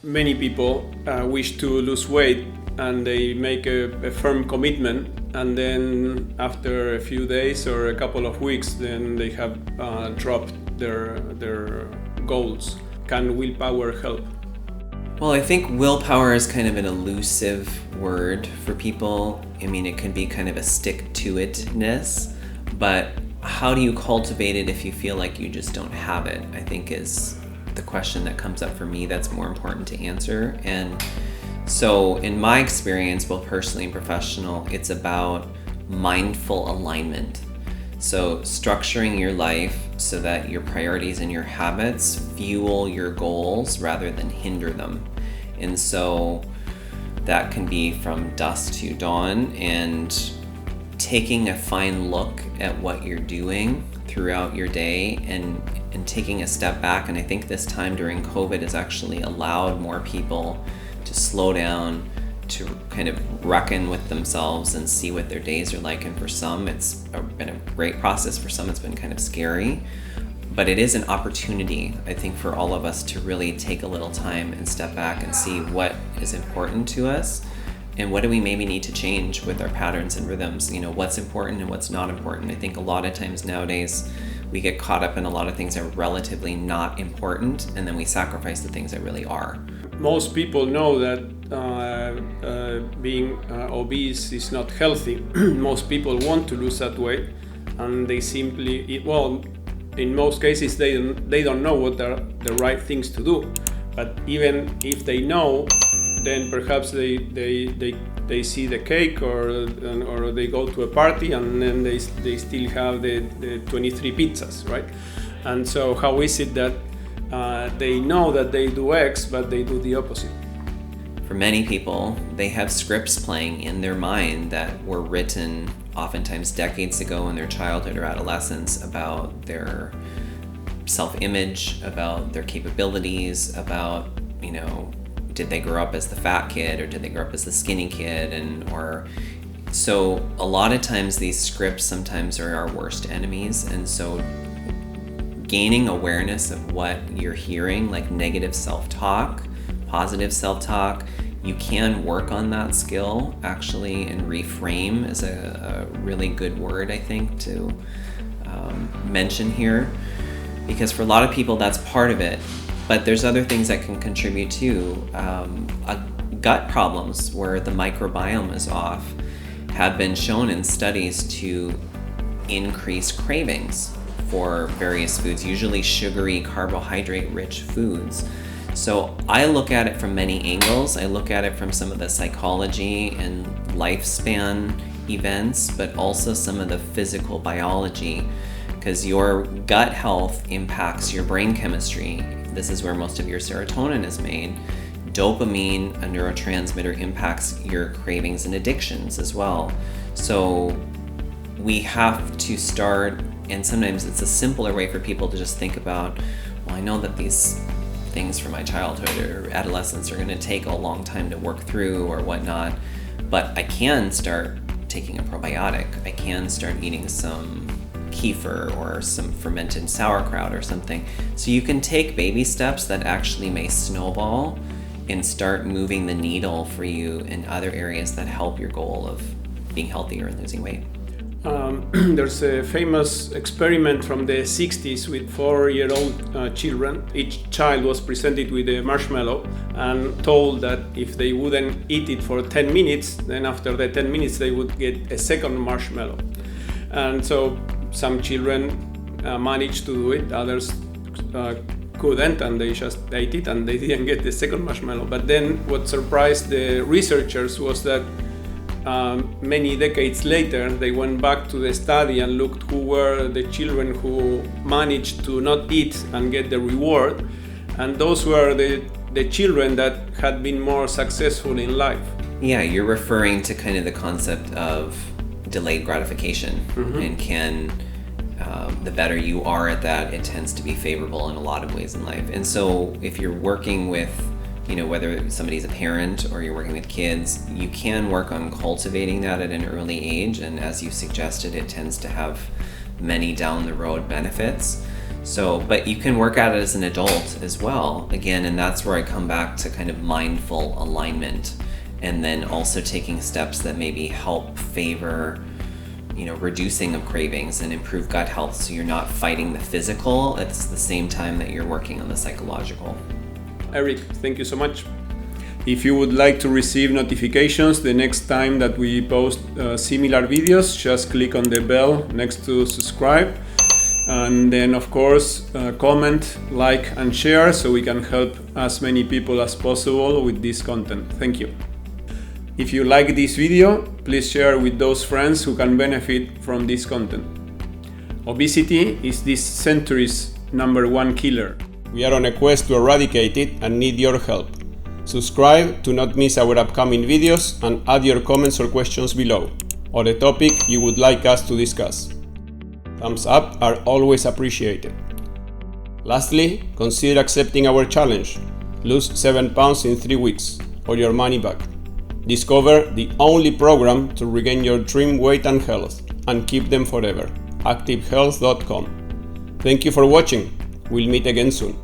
Many people wish to lose weight and they make a firm commitment, and then after a few days or a couple of weeks, then they have dropped their goals. Can willpower help? Well, I think willpower is kind of an elusive word for people. I mean, it can be kind of a stick-to-itness, but how do you cultivate it if you feel like you just don't have it, I think is the question that comes up for me that's more important to answer. And so in my experience, both personally and professional, it's about mindful alignment. So structuring your life so that your priorities and your habits fuel your goals rather than hinder them. And so that can be from dusk to dawn, and taking a fine look at what you're doing throughout your day and taking a step back. And I think this time during COVID has actually allowed more people to slow down, to kind of reckon with themselves and see what their days are like. And for some, it's been a great process. For some, it's been kind of scary. But it is an opportunity, I think, for all of us to really take a little time and step back and see what is important to us and what do we maybe need to change with our patterns and rhythms. You know, what's important and what's not important. I think a lot of times nowadays we get caught up in a lot of things that are relatively not important, and then we sacrifice the things that really are. Most people know that being obese is not healthy. Most people want to lose that weight, and they simply, in most cases they don't know what are the right things to do. But even if they know, then perhaps they see the cake or they go to a party and then they still have the 23 pizzas, right? And so how is it that they know that they do X, but they do the opposite? For many people, they have scripts playing in their mind that were written oftentimes decades ago in their childhood or adolescence about their self-image, about their capabilities, about, you know, did they grow up as the fat kid or did they grow up as the skinny kid? So a lot of times these scripts sometimes are our worst enemies. And so gaining awareness of what you're hearing, like negative self-talk, positive self-talk, you can work on that skill actually, and reframe is a really good word, I think, to mention here, because for a lot of people that's part of it. But there's other things that can contribute too. Gut problems where the microbiome is off have been shown in studies to increase cravings for various foods, usually sugary, carbohydrate-rich foods. So I look at it from many angles. I look at it from some of the psychology and lifespan events, but also some of the physical biology, because your gut health impacts your brain chemistry. This is where most of your serotonin is made. Dopamine, a neurotransmitter, impacts your cravings and addictions as well. So we have to start, and sometimes it's a simpler way for people to just think about, well, I know that these things from my childhood or adolescence are going to take a long time to work through or whatnot, but I can start taking a probiotic. I can start eating some kefir or some fermented sauerkraut or something. So you can take baby steps that actually may snowball and start moving the needle for you in other areas that help your goal of being healthier and losing weight. There's a famous experiment from the 60s with 4-year-old children. Each child was presented with a marshmallow and told that if they wouldn't eat it for 10 minutes, then after the 10 minutes they would get a second marshmallow. And so some children managed to do it, others couldn't, and they just ate it and they didn't get the second marshmallow. But then what surprised the researchers was that many decades later they went back to the study and looked who were the children who managed to not eat and get the reward, and those were the children that had been more successful in life. Yeah, you're referring to kind of the concept of delayed gratification. And the better you are at that, it tends to be favorable in a lot of ways in life. And so if you're working with, you know, whether somebody's a parent or you're working with kids, you can work on cultivating that at an early age. And as you suggested, it tends to have many down the road benefits. So, but you can work at it as an adult as well, again, and that's where I come back to kind of mindful alignment, and then also taking steps that maybe help favor, reducing of cravings and improve gut health, so you're not fighting the physical at the same time that you're working on the psychological. Eric, thank you so much. If you would like to receive notifications the next time that we post similar videos, just click on the bell next to subscribe. And then, of course, comment, like, and share so we can help as many people as possible with this content. Thank you. If you like this video, please share with those friends who can benefit from this content. Obesity is this century's #1 killer. We are on a quest to eradicate it and need your help. Subscribe to not miss our upcoming videos and add your comments or questions below, or a topic you would like us to discuss. Thumbs up are always appreciated. Lastly, consider accepting our challenge. Lose 7 pounds in 3 weeks, or your money back. Discover the only program to regain your dream weight and health, and keep them forever. ActibHealth.com. Thank you for watching. We'll meet again soon.